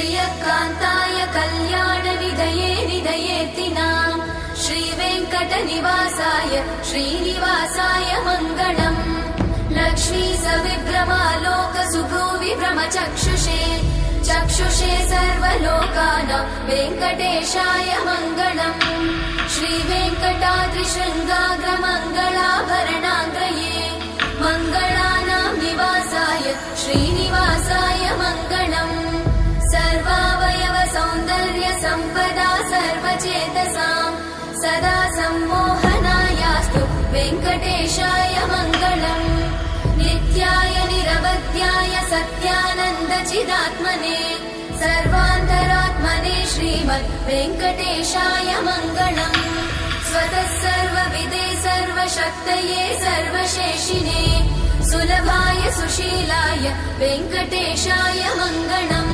श्रियकान्ताय कल्याणनिधये निधयेतिनाम् श्रीवेङ्कटनिवासाय श्रीनिवासाय मङ्गलम् लक्ष्मी सविभ्रमालोकसुभ्रूविभ्रमचक्षुषे चक्षुषे सर्वलोकानां वेङ्कटेशाय मङ्गलम् श्रीवेङ्कटाद्रिशृङ्गाग्रमङ्गलाभरणाङ्गये मङ्गलानां निवासाय श्रीनिवासाय मङ्गलम् सर्वावयव सौन्दर्य सम्पदा सर्वचेतसां सदा सम्मोहनायास्तु वेङ्कटेशाय मङ्गलम् नित्याय निरवध्याय सत्यानन्दचिदात्मने सर्वान्तरात्मने श्रीमद् वेङ्कटेशाय मङ्गलम् स्वतः सर्वविदे सर्वशक्तये सर्वशेषिने सुलभाय सुशीलाय वेङ्कटेशाय मङ्गलम्